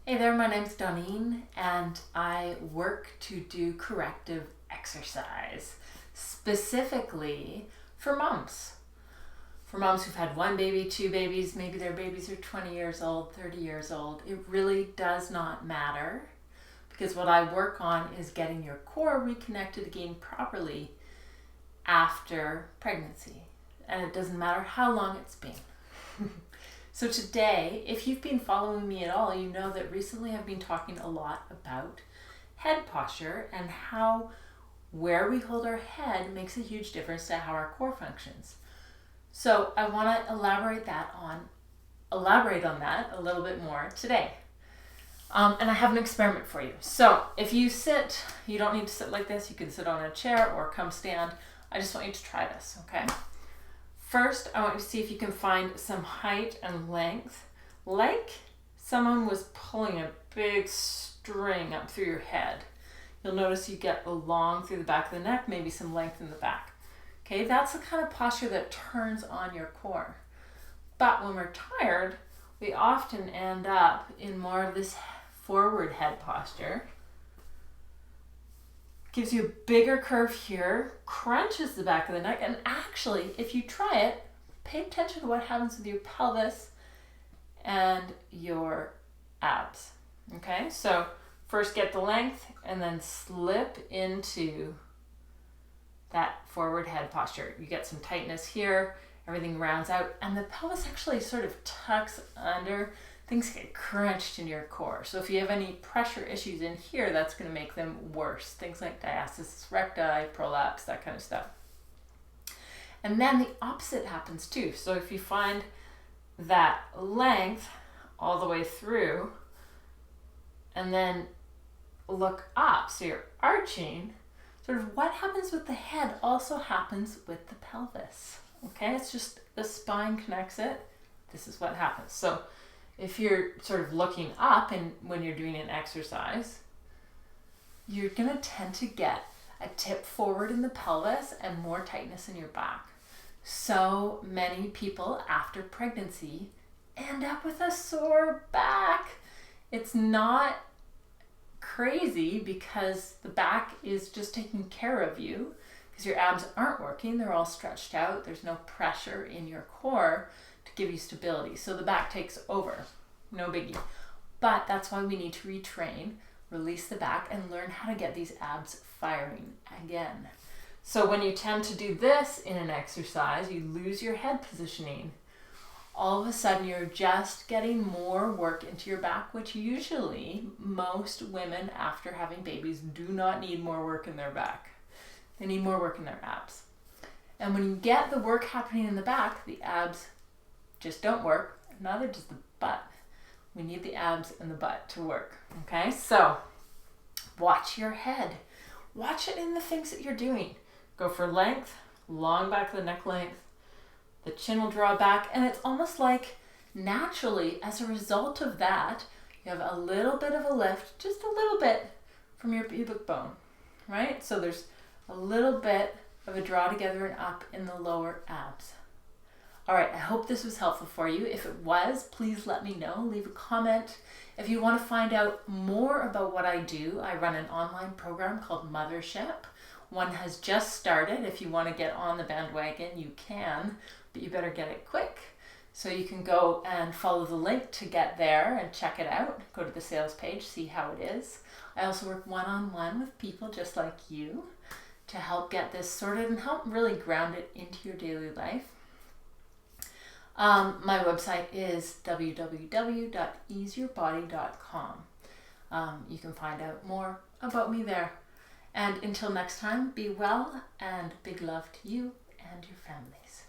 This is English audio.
Hey there, my name's Doneen and I work to do corrective exercise, specifically for moms. For moms who've had one baby, two babies, maybe their babies are 20 years old, 30 years old. It really does not matter because what I work on is getting your core reconnected again properly after pregnancy. And it doesn't matter how long it's been. So today, if you've been following me at all, you know that recently I've been talking a lot about head posture and how where we hold our head makes a huge difference to how our core functions. So I want to elaborate on that a little bit more today. And I have an experiment for you. So if you sit, you don't need to sit like this. You can sit on a chair or come stand. I just want you to try this, okay? First, I want you to see if you can find some height and length, like someone was pulling a big string up through your head. You'll notice you get along through the back of the neck, maybe some length in the back. Okay, that's the kind of posture that turns on your core. But when we're tired, we often end up in more of this forward head posture. Gives you a bigger curve here, crunches the back of the neck, and actually, if you try it, pay attention to what happens with your pelvis and your abs. Okay, so first get the length and then slip into that forward head posture. You get some tightness here, everything rounds out, and the pelvis actually sort of tucks under. Things get crunched in your core. So if you have any pressure issues in here, that's going to make them worse. Things like diastasis recti, prolapse, that kind of stuff. And then the opposite happens too. So if you find that length all the way through and then look up, so you're arching, sort of what happens with the head also happens with the pelvis. Okay, it's just the spine connects it. This is what happens. So if you're sort of looking up and when you're doing an exercise, you're going to tend to get a tip forward in the pelvis and more tightness in your back. So many people after pregnancy end up with a sore back. It's not crazy because the back is just taking care of you because your abs aren't working. They're all stretched out. There's no pressure in your core to give you stability. So the back takes over, no biggie. But that's why we need to retrain, release the back, and learn how to get these abs firing again. So when you tend to do this in an exercise, you lose your head positioning. All of a sudden, you're just getting more work into your back, which usually most women after having babies do not need more work in their back. They need more work in their abs. And when you get the work happening in the back, the abs just don't work, neither does the butt. We need the abs and the butt to work, okay? So watch your head. Watch it in the things that you're doing. Go for length, long back of the neck length. The chin will draw back, and it's almost like naturally, as a result of that, you have a little bit of a lift, just a little bit from your pubic bone, right? So there's a little bit of a draw together and up in the lower abs. All right, I hope this was helpful for you. If it was, please let me know. Leave a comment. If you want to find out more about what I do, I run an online program called Mothership. One has just started. If you want to get on the bandwagon, you can, but you better get it quick. So you can go and follow the link to get there and check it out. Go to the sales page, see how it is. I also work one-on-one with people just like you to help get this sorted and help really ground it into your daily life. My website is www.easeyourbody.com. You can find out more about me there. And until next time, be well and big love to you and your families.